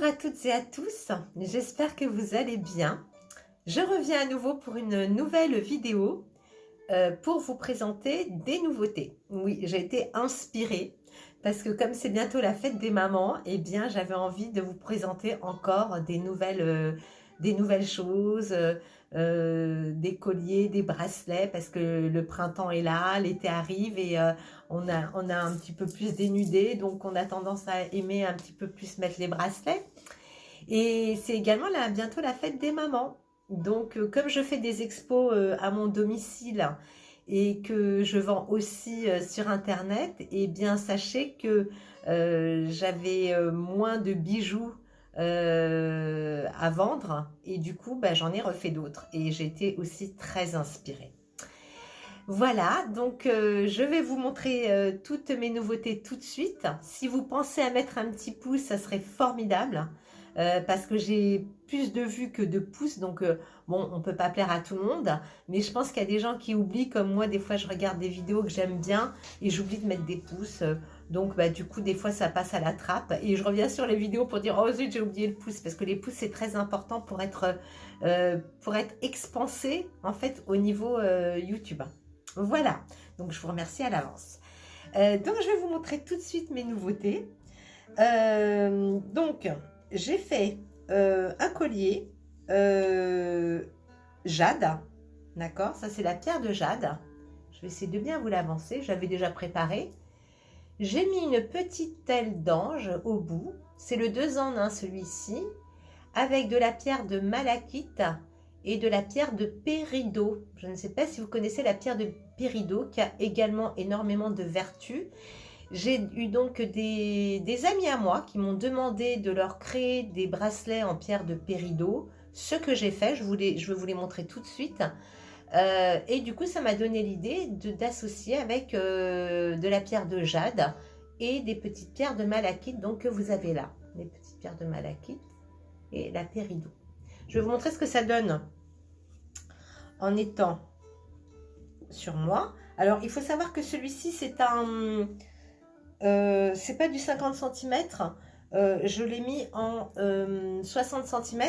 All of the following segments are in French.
Bonjour à toutes et à tous, j'espère que vous allez bien. Je reviens à nouveau pour une nouvelle vidéo pour vous présenter des nouveautés. Oui, j'ai été inspirée parce que comme c'est bientôt la fête des mamans, eh bien j'avais envie de vous présenter encore des nouvelles choses, des colliers, des bracelets, parce que le printemps est là, l'été arrive et on a un petit peu plus dénudé, donc on a tendance à aimer un petit peu plus mettre les bracelets. Et c'est également là, bientôt la fête des mamans. Donc, comme je fais des expos à mon domicile et que je vends aussi sur Internet, eh bien, sachez que j'avais moins de bijoux à vendre et du coup, bah, j'en ai refait d'autres et j'ai été aussi très inspirée. Voilà, donc je vais vous montrer toutes mes nouveautés tout de suite. Si vous pensez à mettre un petit pouce, ça serait formidable. Parce que j'ai plus de vues que de pouces, donc bon, on peut pas plaire à tout le monde, mais je pense qu'il y a des gens qui oublient, comme moi, des fois je regarde des vidéos que j'aime bien et j'oublie de mettre des pouces, donc bah, du coup, des fois ça passe à la trappe et je reviens sur les vidéos pour dire, oh zut, j'ai oublié le pouce, parce que les pouces c'est très important pour être expansé en fait au niveau YouTube. Voilà, donc je vous remercie à l'avance. Donc je vais vous montrer tout de suite mes nouveautés. Donc j'ai fait un collier jade, d'accord, ça c'est la pierre de jade. Je vais essayer de bien vous l'avancer, j'avais déjà préparé. J'ai mis une petite aile d'ange au bout, c'est le 2 en 1 celui-ci, avec de la pierre de malachite et de la pierre de péridot. Je ne sais pas si vous connaissez la pierre de péridot qui a également énormément de vertus. J'ai eu donc des amis à moi qui m'ont demandé de leur créer des bracelets en pierre de péridot. Ce que j'ai fait, je vais vous les montrer tout de suite. Et du coup, ça m'a donné l'idée d'associer avec de la pierre de jade et des petites pierres de malachite donc, que vous avez là. Les petites pierres de malachite et la péridot. Je vais vous montrer ce que ça donne en étant sur moi. Alors, il faut savoir que celui-ci, c'est un... c'est pas du 50 cm, je l'ai mis en 60 cm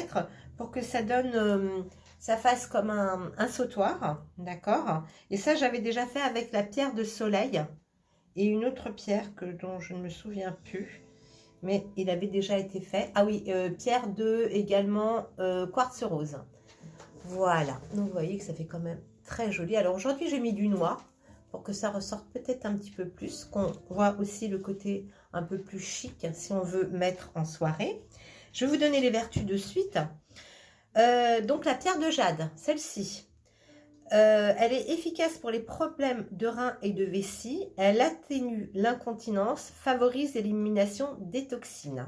pour que ça donne, ça fasse comme un sautoir, d'accord. Et ça, j'avais déjà fait avec la pierre de soleil et une autre pierre dont je ne me souviens plus, mais il avait déjà été fait. Ah oui, pierre de également quartz rose. Voilà, donc vous voyez que ça fait quand même très joli. Alors aujourd'hui, j'ai mis du noir pour que ça ressorte peut-être un petit peu plus, qu'on voit aussi le côté un peu plus chic si on veut mettre en soirée. Je vais vous donner les vertus de suite. Donc la pierre de jade, celle-ci, elle est efficace pour les problèmes de reins et de vessie. Elle atténue l'incontinence, favorise l'élimination des toxines.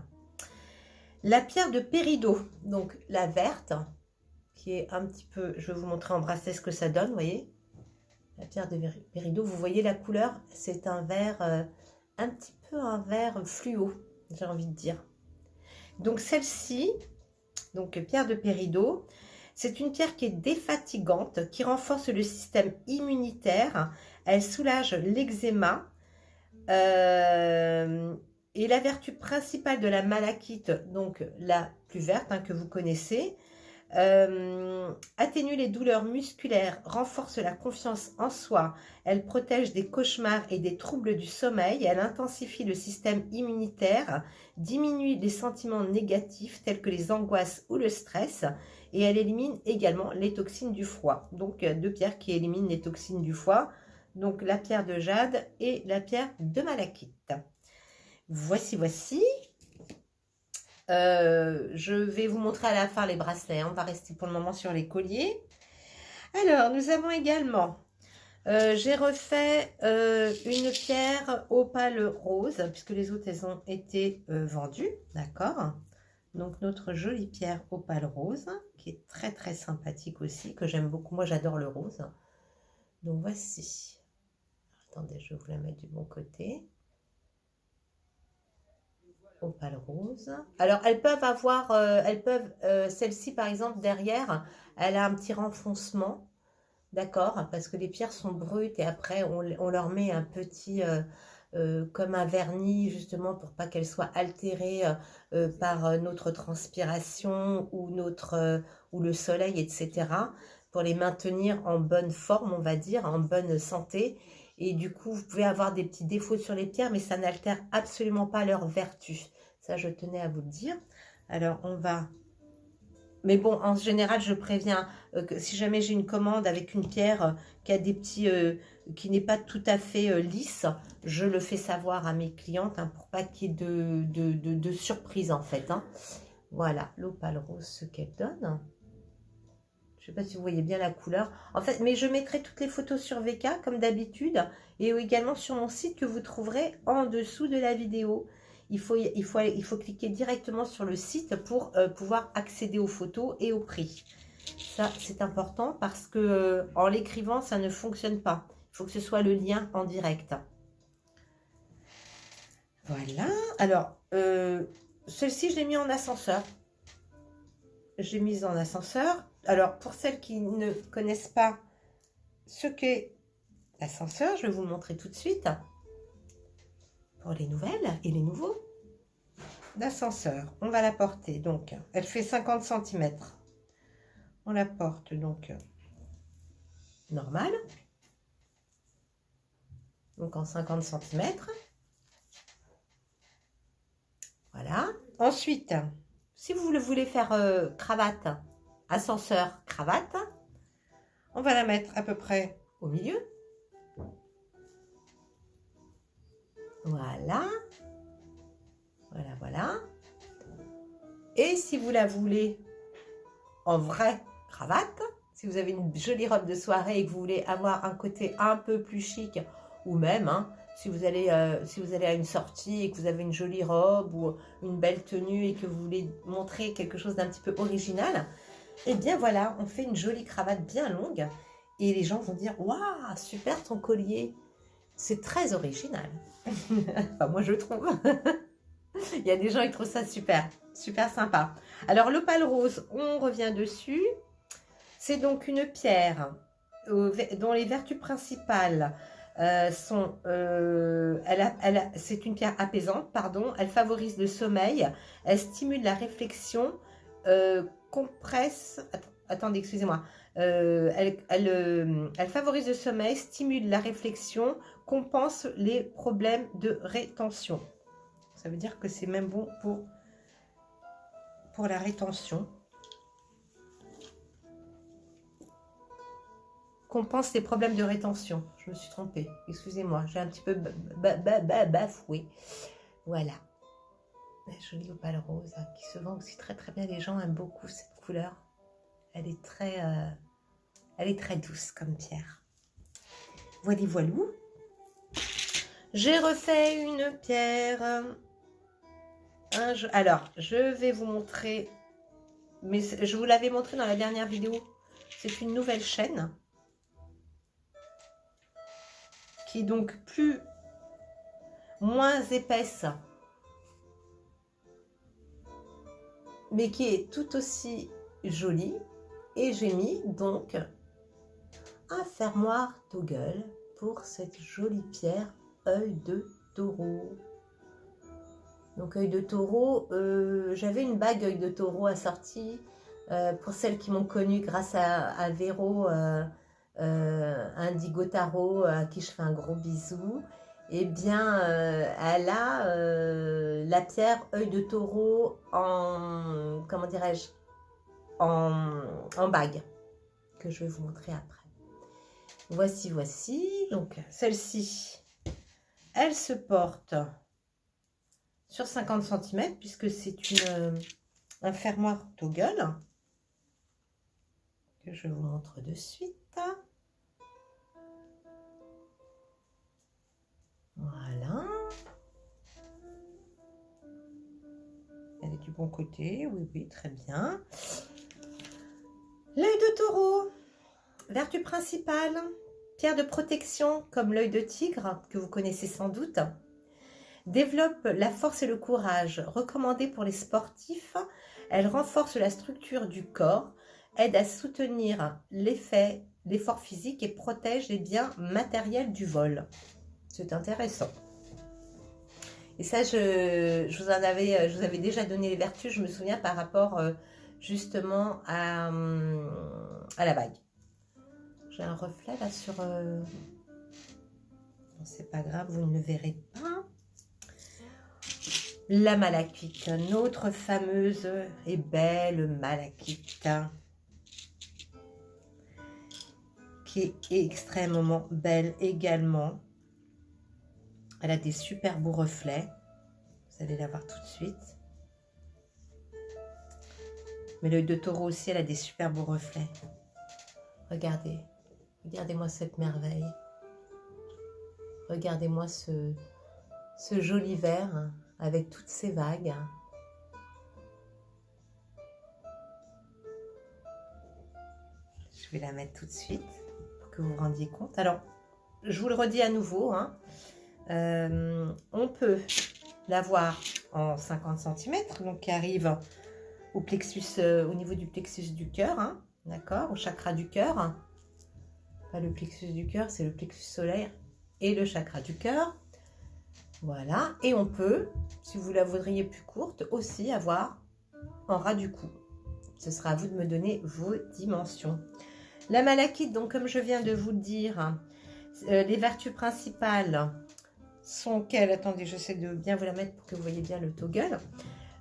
La pierre de péridot, donc la verte, qui est un petit peu, je vais vous montrer en bracelet ce que ça donne, vous voyez. La pierre de péridot, vous voyez la couleur, c'est un vert, un petit peu un vert fluo, j'ai envie de dire. Donc celle-ci, donc pierre de péridot, c'est une pierre qui est défatigante, qui renforce le système immunitaire, elle soulage l'eczéma, et la vertu principale de la malachite, donc la plus verte que vous connaissez, atténue les douleurs musculaires, renforce la confiance en soi, elle protège des cauchemars et des troubles du sommeil, elle intensifie le système immunitaire, diminue les sentiments négatifs tels que les angoisses ou le stress, et elle élimine également les toxines du foie. Donc deux pierres qui éliminent les toxines du foie, donc la pierre de jade et la pierre de malachite. Voici. Je vais vous montrer à la fin les bracelets, on va rester pour le moment sur les colliers. Alors nous avons également, j'ai refait une pierre opale rose, puisque les autres elles ont été vendues, d'accord. Donc notre jolie pierre opale rose, qui est très très sympathique aussi, que j'aime beaucoup, moi j'adore le rose. Donc voici, attendez, je vais vous la mettre du bon côté. Opale rose. Alors elles peuvent avoir, celle-ci par exemple derrière, elle a un petit renfoncement, d'accord, parce que les pierres sont brutes et après on leur met un petit, comme un vernis, justement, pour pas qu'elle soit altérée par notre transpiration ou, ou le soleil, etc. Pour les maintenir en bonne forme, on va dire, en bonne santé. Et du coup, vous pouvez avoir des petits défauts sur les pierres, mais ça n'altère absolument pas leur vertu. Ça, je tenais à vous le dire. Alors, on va... Mais bon, en général, je préviens que si jamais j'ai une commande avec une pierre qui a des petits... qui n'est pas tout à fait lisse, je le fais savoir à mes clientes hein, pour pas qu'il y ait de surprise, en fait. Hein. Voilà, l'opale rose, ce qu'elle donne. Je ne sais pas si vous voyez bien la couleur. En fait, mais je mettrai toutes les photos sur VK, comme d'habitude, et également sur mon site que vous trouverez en dessous de la vidéo. Il faut cliquer directement sur le site pour pouvoir accéder aux photos et au prix. Ça, c'est important parce que en l'écrivant, ça ne fonctionne pas. Il faut que ce soit le lien en direct. Voilà. Alors, celle-ci, je l'ai mis en ascenseur. J'ai mis en ascenseur. Alors, pour celles qui ne connaissent pas ce qu'est l'ascenseur, je vais vous le montrer tout de suite. Pour les nouvelles et les nouveaux. L'ascenseur, on va la porter. Donc, elle fait 50 cm. On la porte donc normal. Donc, en 50 cm. Voilà. Ensuite, si vous le voulez faire cravate, ascenseur, cravate, on va la mettre à peu près au milieu. Voilà. Voilà, voilà. Et si vous la voulez en vraie cravate, si vous avez une jolie robe de soirée et que vous voulez avoir un côté un peu plus chic, ou même hein, si vous allez à une sortie et que vous avez une jolie robe ou une belle tenue et que vous voulez montrer quelque chose d'un petit peu original, et bien voilà, on fait une jolie cravate bien longue et les gens vont dire « Waouh, super ton collier !» C'est très original. Enfin, moi, je trouve. Il y a des gens qui trouvent ça super, super sympa. Alors, l'opale rose, on revient dessus. C'est donc une pierre dont les vertus principales sont... c'est une pierre apaisante, pardon. Elle favorise le sommeil. Elle stimule la réflexion. Compresse... Attendez, excusez-moi. Elle favorise le sommeil, stimule la réflexion, compense les problèmes de rétention. Ça veut dire que c'est même bon pour la rétention. Compense les problèmes de rétention. Je me suis trompée. Excusez-moi, j'ai un petit peu bafoué. Voilà. La jolie opale rose hein, qui se vend aussi très très bien. Les gens aiment beaucoup cette couleur. Elle est très douce comme pierre. Voilà, voilou. J'ai refait une pierre. Alors, je vais vous montrer, mais je vous l'avais montré dans la dernière vidéo. C'est une nouvelle chaîne qui est donc moins épaisse, mais qui est tout aussi jolie. Et j'ai mis donc un fermoir toggle pour cette jolie pierre œil de taureau. Donc œil de taureau, j'avais une bague œil de taureau assortie. Pour celles qui m'ont connue grâce à Véro Indigo Tarot, à qui je fais un gros bisou, eh bien elle a la pierre œil de taureau en, comment dirais-je, en bague, que je vais vous montrer après. Voici. Donc celle-ci, elle se porte sur 50 cm puisque c'est un fermoir toggle que je vous montre de suite. Voilà. Elle est du bon côté, oui, très bien. L'œil de taureau, vertu principale, pierre de protection comme l'œil de tigre que vous connaissez sans doute. Développe la force et le courage, recommandée pour les sportifs. Elle renforce la structure du corps, aide à soutenir l'effort physique et protège les biens matériels du vol. C'est intéressant. Et ça, je vous avais déjà donné les vertus, je me souviens, par rapport justement à la bague. J'ai un reflet là sur... c'est pas grave, vous ne le verrez pas. La malachite, notre fameuse et belle malachite, qui est extrêmement belle également. Elle a des super beaux reflets. Vous allez la voir tout de suite. Mais l'œil de taureau aussi, elle a des super beaux reflets. Regardez. Regardez-moi cette merveille. Regardez-moi ce joli vert avec toutes ces vagues. Je vais la mettre tout de suite pour que vous vous rendiez compte. Alors, je vous le redis à nouveau, hein. On peut l'avoir en 50 cm, donc qui arrive au plexus, au niveau du plexus du cœur, hein, d'accord, au chakra du cœur. Pas le plexus du cœur, c'est le plexus solaire et le chakra du cœur. Voilà, et on peut, si vous la voudriez plus courte, aussi avoir en ras du cou. Ce sera à vous de me donner vos dimensions. La malachite, donc comme je viens de vous le dire, les vertus principales sont quelles? Attendez, j'essaie de bien vous la mettre pour que vous voyez bien le toggle.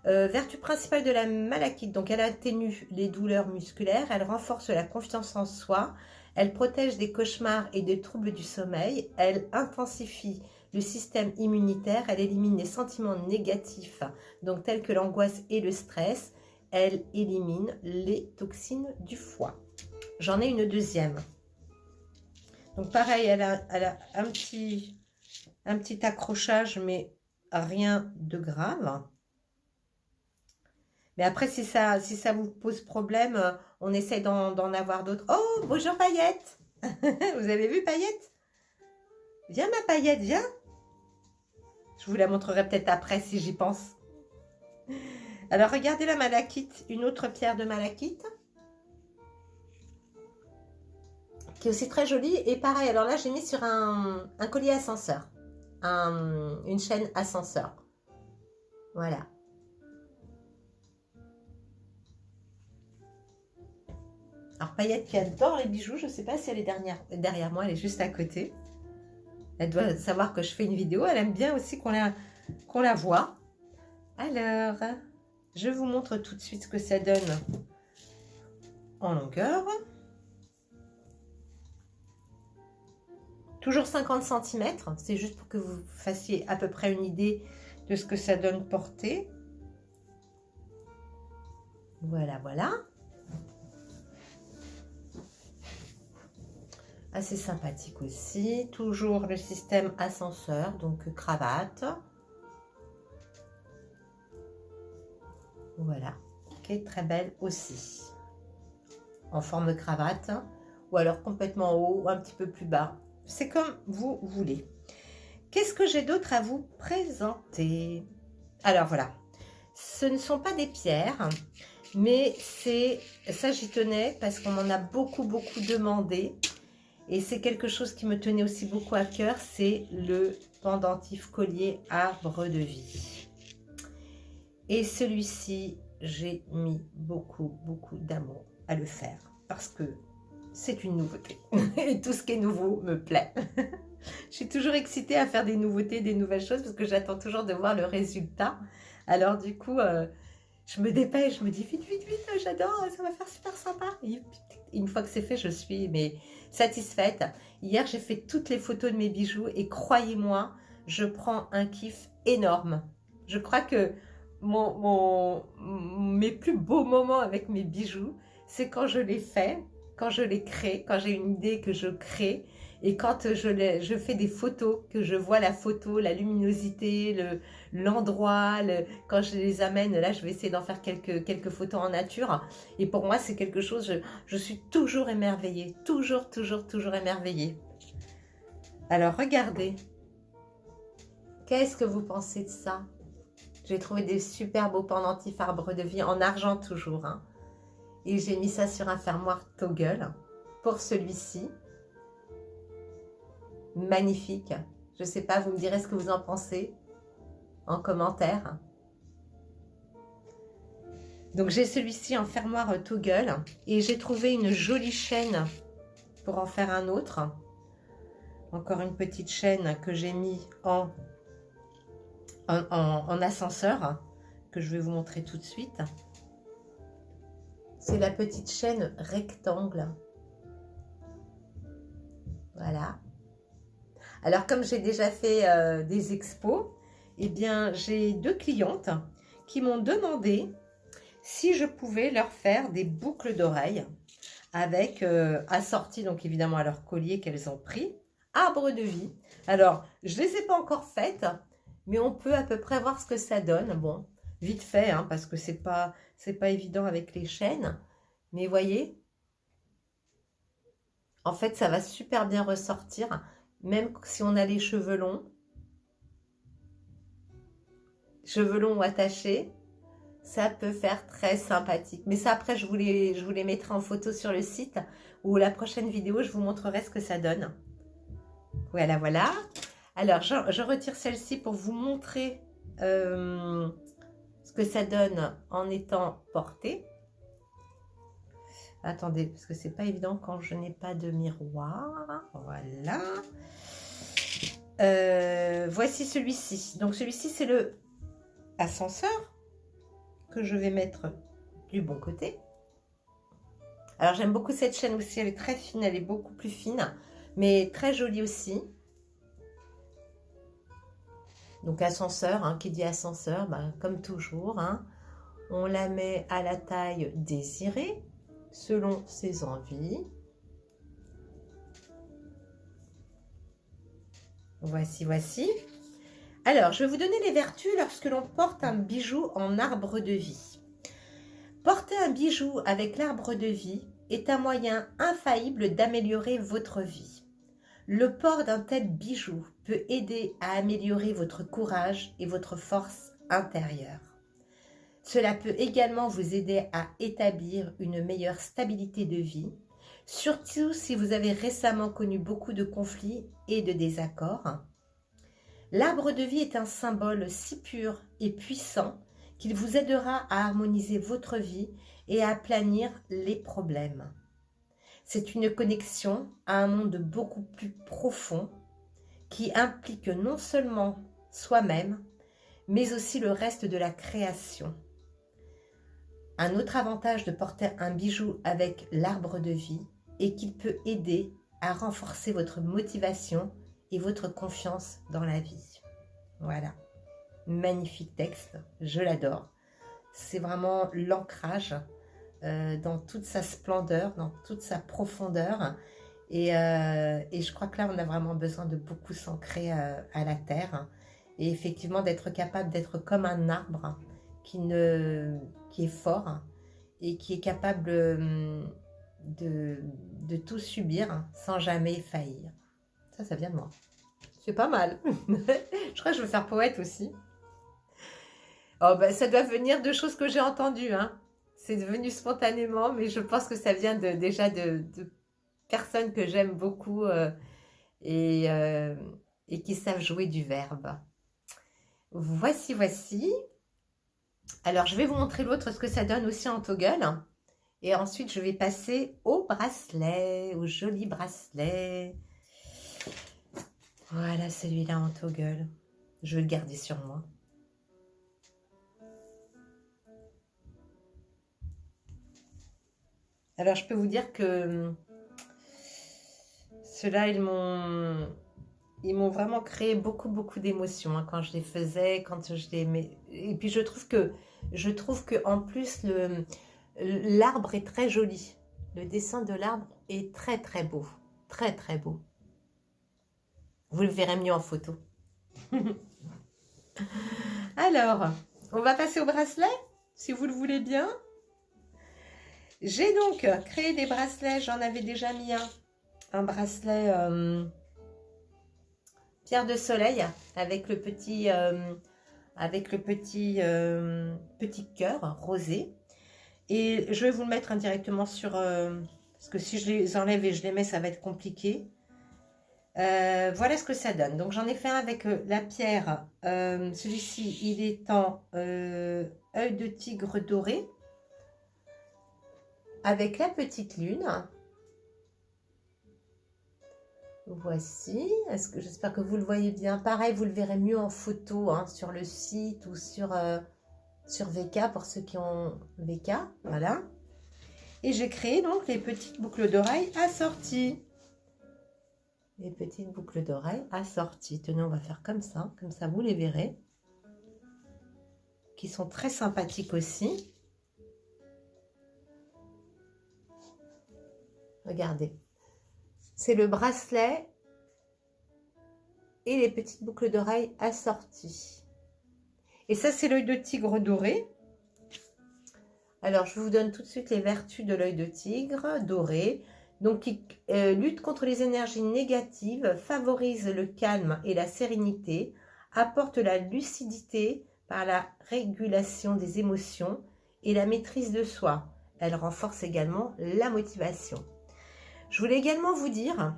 Vertu principale de la malachite, donc elle atténue les douleurs musculaires, elle renforce la confiance en soi, elle protège des cauchemars et des troubles du sommeil, elle intensifie le système immunitaire, elle élimine les sentiments négatifs, donc tels que l'angoisse et le stress, elle élimine les toxines du foie. J'en ai une deuxième. Donc pareil, elle a un petit accrochage, mais rien de grave. Mais après, si ça vous pose problème, on essaie d'en avoir d'autres. Oh, bonjour Paillette. Vous avez vu Paillette? Viens ma Paillette, viens. Je vous la montrerai peut-être après si j'y pense. Alors, regardez la malachite, une autre pierre de malachite. Qui est aussi très jolie. Et pareil, alors là, j'ai mis sur un collier ascenseur. Une chaîne ascenseur. Voilà. Alors, Paillette qui adore les bijoux, je ne sais pas si elle est derrière moi, elle est juste à côté. Elle doit savoir que je fais une vidéo. Elle aime bien aussi qu'on la voit. Alors, je vous montre tout de suite ce que ça donne en longueur. Toujours 50 cm, c'est juste pour que vous fassiez à peu près une idée de ce que ça donne portée. Voilà, voilà. Assez sympathique aussi. Toujours le système ascenseur, donc cravate. Voilà, qui est très belle aussi. En forme de cravate, ou alors complètement haut, ou un petit peu plus bas. C'est comme vous voulez. Qu'est-ce que j'ai d'autre à vous présenter? Alors voilà, ce ne sont pas des pierres, mais c'est ça, j'y tenais parce qu'on m'en a beaucoup demandé. Et c'est quelque chose qui me tenait aussi beaucoup à cœur, c'est le pendentif collier arbre de vie. Et celui-ci, j'ai mis beaucoup d'amour à le faire parce que c'est une nouveauté. Et tout ce qui est nouveau me plaît. Je suis toujours excitée à faire des nouveautés, des nouvelles choses parce que j'attends toujours de voir le résultat. Alors du coup, je me dépêche, je me dis vite, j'adore, ça va faire super sympa. Et une fois que c'est fait, je suis satisfaite. Hier, j'ai fait toutes les photos de mes bijoux et croyez-moi, je prends un kiff énorme. Je crois que mes plus beaux moments avec mes bijoux, c'est quand je les fais, quand je les crée, quand j'ai une idée que je crée et quand je fais des photos, que je vois la photo, la luminosité, l'endroit, quand je les amène, là je vais essayer d'en faire quelques photos en nature et pour moi c'est quelque chose, je suis toujours émerveillée, toujours émerveillée. Alors regardez, qu'est-ce que vous pensez de ça? J'ai trouvé des super beaux pendentifs arbres de vie en argent toujours, hein. Et j'ai mis ça sur un fermoir toggle pour celui-ci. Magnifique. Je ne sais pas, vous me direz ce que vous en pensez. en commentaire. Donc j'ai celui-ci en fermoir toggle et j'ai trouvé une jolie chaîne pour en faire un autre. Encore une petite chaîne que j'ai mis en ascenseur, que je vais vous montrer tout de suite. C'est la petite chaîne rectangle. Voilà. Alors comme j'ai déjà fait des expos, eh bien j'ai 2 clientes qui m'ont demandé si je pouvais leur faire des boucles d'oreilles avec assorties donc évidemment à leur collier qu'elles ont pris, arbre de vie. Alors je les ai pas encore faites, mais on peut à peu près voir ce que ça donne. Bon, vite fait, hein, parce que c'est pas évident avec les chaînes. Mais voyez, en fait, ça va super bien ressortir, même si on a les cheveux longs ou attachés, ça peut faire très sympathique. Mais ça, après, je vous les mettrai en photo sur le site, ou la prochaine vidéo, je vous montrerai ce que ça donne. Voilà, voilà. Alors, je retire celle-ci pour vous montrer ce que ça donne en étant portée. Attendez, parce que c'est pas évident quand je n'ai pas de miroir. Voilà. Voici celui-ci. Donc, celui-ci, c'est le ascenseur que je vais mettre du bon côté. Alors, j'aime beaucoup cette chaîne aussi. Elle est très fine. Elle est beaucoup plus fine, mais très jolie aussi. Donc ascenseur, hein, qui dit ascenseur, ben, comme toujours, hein, on la met à la taille désirée, selon ses envies. Voici, voici. Alors, je vais vous donner les vertus lorsque l'on porte un bijou en arbre de vie. Porter un bijou avec l'arbre de vie est un moyen infaillible d'améliorer votre vie. Le port d'un tel bijou peut aider à améliorer votre courage et votre force intérieure. Cela peut également vous aider à établir une meilleure stabilité de vie, surtout si vous avez récemment connu beaucoup de conflits et de désaccords. L'arbre de vie est un symbole si pur et puissant qu'il vous aidera à harmoniser votre vie et à aplanir les problèmes. C'est une connexion à un monde beaucoup plus profond qui implique non seulement soi-même, mais aussi le reste de la création. Un autre avantage de porter un bijou avec l'arbre de vie est qu'il peut aider à renforcer votre motivation et votre confiance dans la vie. Voilà, magnifique texte, je l'adore. C'est vraiment l'ancrage dans toute sa splendeur, dans toute sa profondeur. Et je crois que là, on a vraiment besoin de beaucoup s'ancrer à la terre. Et effectivement, d'être capable d'être comme un arbre qui est fort et qui est capable de tout subir sans jamais faillir. Ça vient de moi. C'est pas mal. Je crois que je veux faire poète aussi. Oh, ben, ça doit venir de choses que j'ai entendues, hein. C'est venu spontanément, mais je pense que ça vient déjà de personnes que j'aime beaucoup et qui savent jouer du verbe. Voici, voici. Alors, je vais vous montrer l'autre, ce que ça donne aussi en toggle. Et ensuite, je vais passer au bracelet, au joli bracelet. Voilà, celui-là en toggle. Je vais le garder sur moi. Alors, je peux vous dire que ceux-là, ils m'ont vraiment créé beaucoup d'émotions hein, quand je les faisais, quand je les mets. Et puis, je trouve que en plus, l'arbre est très joli. Le dessin de l'arbre est très beau. Très beau. Vous le verrez mieux en photo. Alors, on va passer au bracelet, si vous le voulez bien. J'ai donc créé des bracelets, j'en avais déjà mis un bracelet pierre de soleil avec le petit petit cœur rosé. Et je vais vous le mettre indirectement sur... parce que si je les enlève et je les mets, ça va être compliqué. Voilà ce que ça donne. Donc j'en ai fait un avec la pierre. Celui-ci, il est en œil de tigre doré avec la petite lune. Voici. J'espère que vous le voyez bien. Pareil, vous le verrez mieux en photo hein, sur le site ou sur VK pour ceux qui ont VK. Voilà. Et j'ai créé donc les petites boucles d'oreilles assorties. Les petites boucles d'oreilles assorties. Tenez, on va faire comme ça vous les verrez. Qui sont très sympathiques aussi. Regardez. C'est le bracelet et les petites boucles d'oreilles assorties. Et ça, c'est l'œil de tigre doré. Alors, je vous donne tout de suite les vertus de l'œil de tigre doré. Donc, il lutte contre les énergies négatives, favorise le calme et la sérénité, apporte la lucidité par la régulation des émotions et la maîtrise de soi. Elle renforce également la motivation. Je voulais également vous dire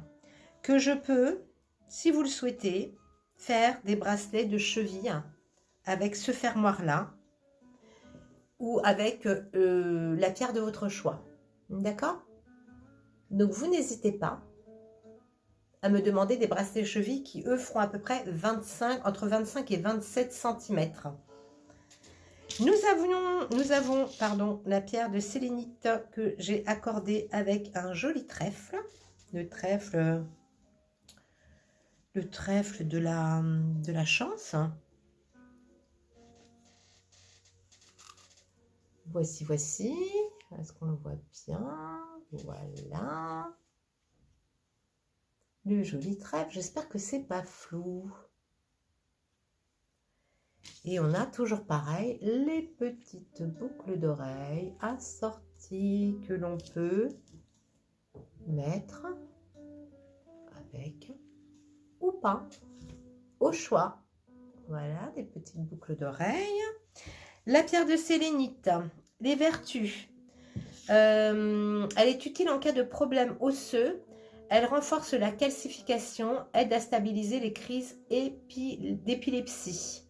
que je peux, si vous le souhaitez, faire des bracelets de cheville avec ce fermoir-là ou avec la pierre de votre choix. D'accord? Donc, vous n'hésitez pas à me demander des bracelets de cheville qui, eux, feront à peu près entre 25 et 27 cm. Nous avons la pierre de sélénite que j'ai accordée avec un joli trèfle. Le trèfle de la chance. Voici. Est-ce qu'on le voit bien? Voilà. Le joli trèfle. J'espère que c'est pas flou. Et on a toujours pareil, les petites boucles d'oreilles assorties que l'on peut mettre avec ou pas, au choix. Voilà, des petites boucles d'oreilles. La pierre de sélénite, les vertus. Elle est utile en cas de problème osseux. Elle renforce la calcification, aide à stabiliser les crises d'épilepsie.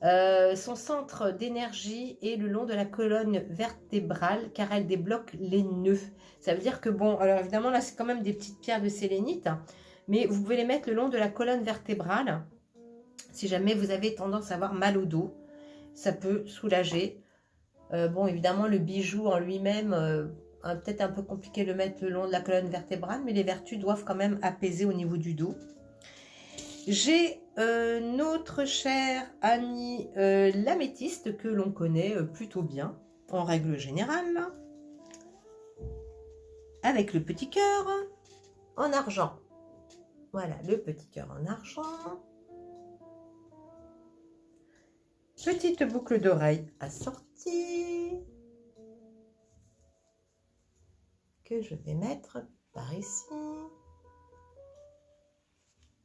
Son centre d'énergie est le long de la colonne vertébrale car elle débloque les nœuds. Ça veut dire que bon, alors évidemment là c'est quand même des petites pierres de sélénite, hein, mais vous pouvez les mettre le long de la colonne vertébrale si jamais vous avez tendance à avoir mal au dos. Ça peut soulager. Bon, évidemment le bijou en lui-même, peut-être un peu compliqué de le mettre le long de la colonne vertébrale, mais les vertus doivent quand même apaiser au niveau du dos. J'ai notre cher ami l'améthyste que l'on connaît plutôt bien, en règle générale, avec le petit cœur en argent. Voilà, le petit cœur en argent. Petite boucle d'oreille assortie que je vais mettre par ici.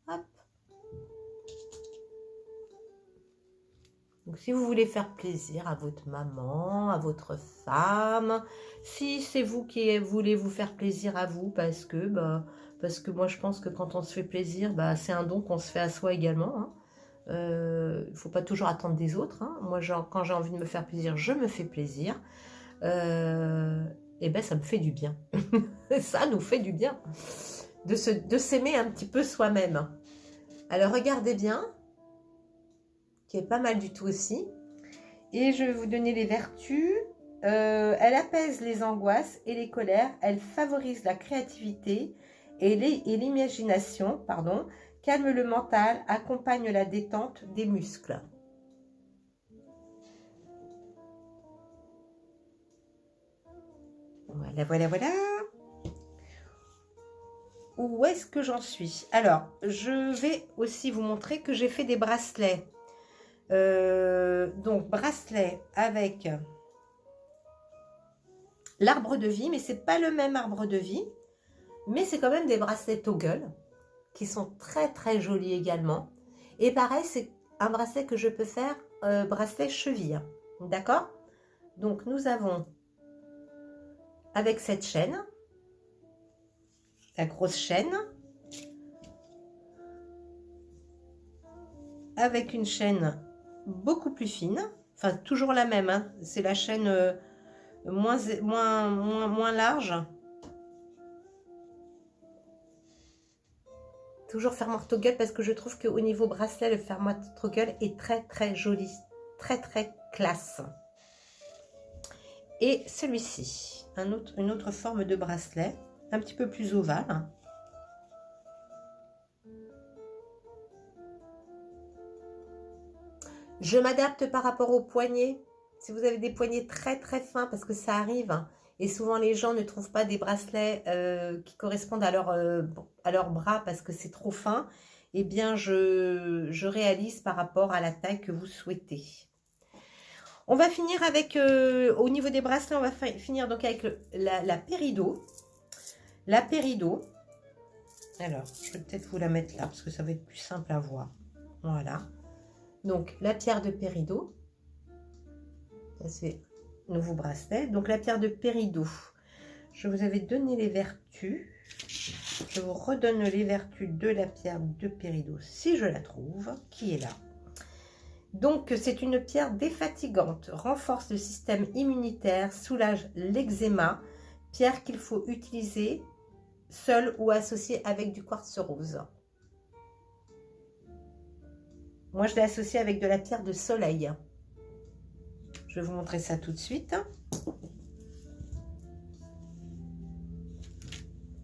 Hop. Donc, si vous voulez faire plaisir à votre maman, à votre femme, si c'est vous qui voulez vous faire plaisir à vous, parce que moi, je pense que quand on se fait plaisir, c'est un don qu'on se fait à soi également. Hein. Il ne faut pas toujours attendre des autres. Hein. Moi, quand j'ai envie de me faire plaisir, je me fais plaisir. Et ça me fait du bien. Ça nous fait du bien de s'aimer un petit peu soi-même. Alors, regardez bien. Qui est pas mal du tout aussi. Et je vais vous donner les vertus. Elle apaise les angoisses et les colères. Elle favorise la créativité et l'imagination, calme le mental, accompagne la détente des muscles. Voilà. Où est-ce que j'en suis? Alors, je vais aussi vous montrer que j'ai fait des bracelets. Donc bracelet avec l'arbre de vie, mais c'est pas le même arbre de vie, mais c'est quand même des bracelets toggle qui sont très très jolis également. Et pareil, c'est un bracelet que je peux faire bracelet cheville, d'accord? Donc nous avons avec cette chaîne, la grosse chaîne, avec une chaîne beaucoup plus fine, enfin toujours la même, hein. C'est la chaîne moins large. Toujours fermoir toggle parce que je trouve qu'au niveau bracelet, le fermoir toggle est très joli, très classe. Et celui-ci, une autre forme de bracelet, un petit peu plus ovale. Je m'adapte par rapport au poignet. Si vous avez des poignets très fins, parce que ça arrive, hein, et souvent les gens ne trouvent pas des bracelets qui correspondent à leur bras parce que c'est trop fin, eh bien je réalise par rapport à la taille que vous souhaitez. On va finir avec, au niveau des bracelets, on va finir donc avec la péridot. La péridot, alors je vais peut-être vous la mettre là parce que ça va être plus simple à voir. Voilà. Donc la pierre de péridot, ça c'est nouveau bracelet. Donc la pierre de péridot, je vous avais donné les vertus. Je vous redonne les vertus de la pierre de péridot si je la trouve, qui est là. Donc c'est une pierre défatigante, renforce le système immunitaire, soulage l'eczéma, pierre qu'il faut utiliser seule ou associée avec du quartz rose. Moi, je l'ai associé avec de la pierre de soleil. Je vais vous montrer ça tout de suite.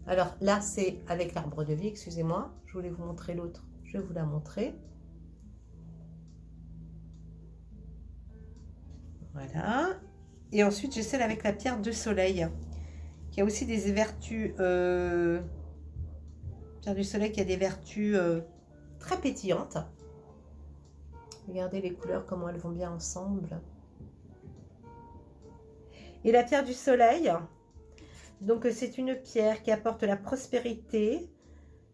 Alors là, c'est avec l'arbre de vie, excusez-moi. Je voulais vous montrer l'autre. Je vais vous la montrer. Voilà. Et ensuite, j'ai celle avec la pierre de soleil, qui a aussi des vertus... pierre du soleil qui a des vertus très pétillantes. Regardez les couleurs, comment elles vont bien ensemble. Et la pierre du soleil, donc c'est une pierre qui apporte la prospérité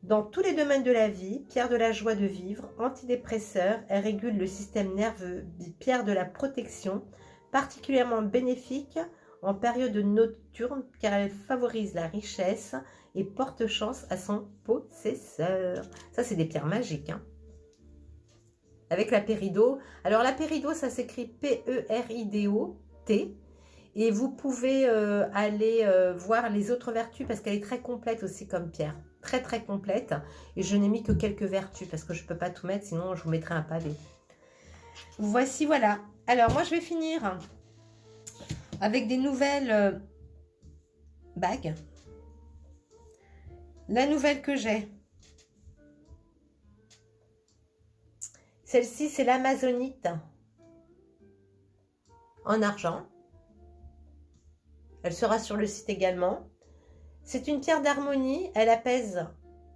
dans tous les domaines de la vie, pierre de la joie de vivre, antidépresseur, elle régule le système nerveux, pierre de la protection, particulièrement bénéfique en période nocturne car elle favorise la richesse et porte chance à son possesseur. Ça, c'est des pierres magiques, hein. Avec la péridot. Alors la péridot, ça s'écrit P-E-R-I-D-O-T. Et vous pouvez aller voir les autres vertus parce qu'elle est très complète aussi comme pierre. Très complète. Et je n'ai mis que quelques vertus parce que je ne peux pas tout mettre, sinon je vous mettrai un pavé. Voici, voilà. Alors moi je vais finir avec des nouvelles bagues. La nouvelle que j'ai. Celle-ci, c'est l'amazonite en argent. Elle sera sur le site également. C'est une pierre d'harmonie, elle apaise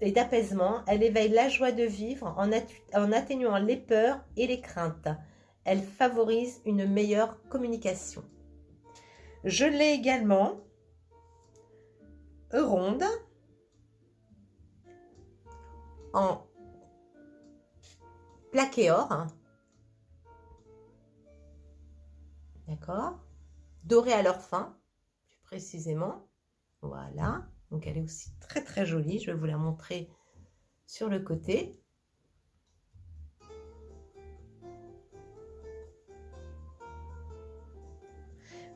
et d'apaisement. Elle éveille la joie de vivre en atténuant les peurs et les craintes. Elle favorise une meilleure communication. Je l'ai également ronde en plaqué or. D'accord? Doré à leur fin, plus précisément. Voilà. Donc elle est aussi très jolie. Je vais vous la montrer sur le côté.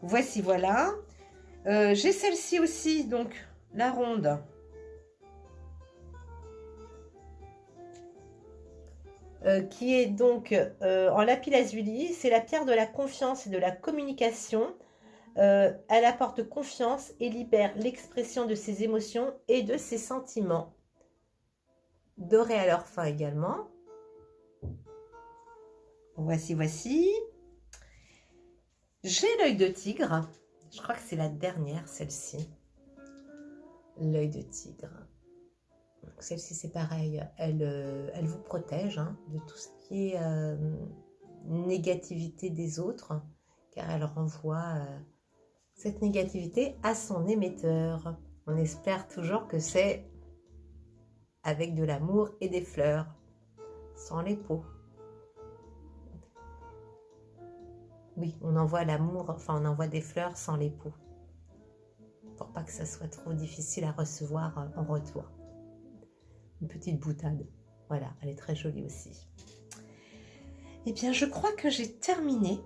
Voici, voilà. J'ai celle-ci aussi, donc la ronde. Qui est donc en lapis-lazuli. C'est la pierre de la confiance et de la communication. Elle apporte confiance et libère l'expression de ses émotions et de ses sentiments. Doré à leur fin également. Voici. J'ai l'œil de tigre. Je crois que c'est la dernière, celle-ci. L'œil de tigre. Celle-ci, c'est pareil. Elle vous protège hein, de tout ce qui est négativité des autres, car elle renvoie cette négativité à son émetteur. On espère toujours que c'est avec de l'amour et des fleurs, sans les pots. Oui, on envoie l'amour, enfin on envoie des fleurs sans les pots, pour pas que ça soit trop difficile à recevoir en retour. Une petite boutade. Voilà, elle est très jolie aussi. Eh bien, je crois que j'ai terminé,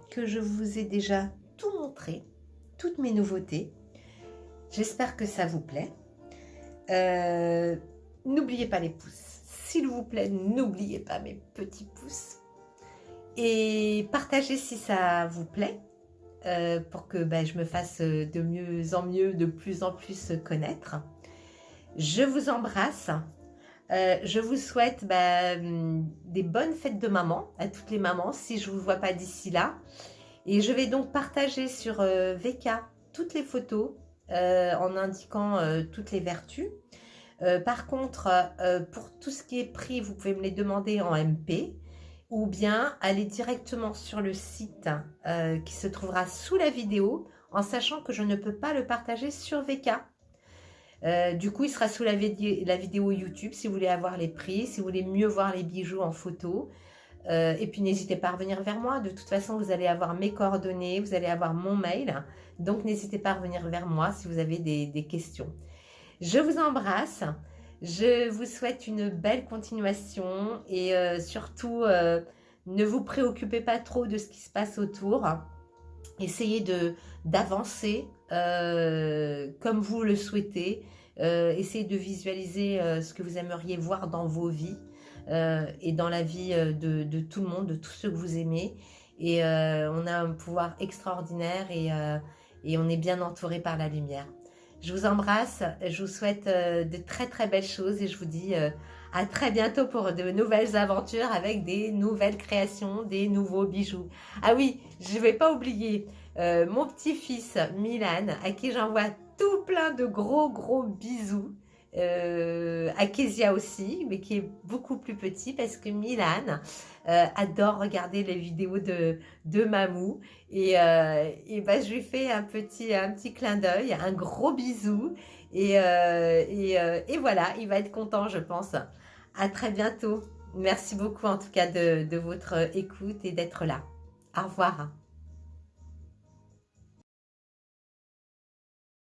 que je vous ai déjà tout montré, toutes mes nouveautés. J'espère que ça vous plaît. N'oubliez pas les pouces. S'il vous plaît, n'oubliez pas mes petits pouces. Et partagez si ça vous plaît, pour que je me fasse de mieux en mieux, de plus en plus connaître. Je vous embrasse. Je vous souhaite des bonnes fêtes de maman à toutes les mamans si je ne vous vois pas d'ici là. Et je vais donc partager sur VK toutes les photos en indiquant toutes les vertus. Par contre, pour tout ce qui est prix, vous pouvez me les demander en MP ou bien aller directement sur le site qui se trouvera sous la vidéo en sachant que je ne peux pas le partager sur VK. Du coup, il sera sous la vidéo YouTube si vous voulez avoir les prix, si vous voulez mieux voir les bijoux en photo. Et puis, n'hésitez pas à revenir vers moi. De toute façon, vous allez avoir mes coordonnées, vous allez avoir mon mail. Donc, n'hésitez pas à revenir vers moi si vous avez des questions. Je vous embrasse. Je vous souhaite une belle continuation et surtout, ne vous préoccupez pas trop de ce qui se passe autour. Essayez d'avancer comme vous le souhaitez. Essayez de visualiser ce que vous aimeriez voir dans vos vies et dans la vie de tout le monde, de tous ceux que vous aimez. Et on a un pouvoir extraordinaire et on est bien entouré par la lumière. Je vous embrasse, je vous souhaite de très très belles choses et je vous dis à très bientôt pour de nouvelles aventures avec des nouvelles créations, des nouveaux bijoux. Ah oui, je ne vais pas oublier mon petit-fils Milan, à qui j'envoie tout plein de gros bisous. À Kezia aussi, mais qui est beaucoup plus petit parce que Milan adore regarder les vidéos de Mamou et je lui fais un petit clin d'œil, un gros bisou et voilà, il va être content je pense. À très bientôt. Merci beaucoup en tout cas de votre écoute et d'être là. Au revoir.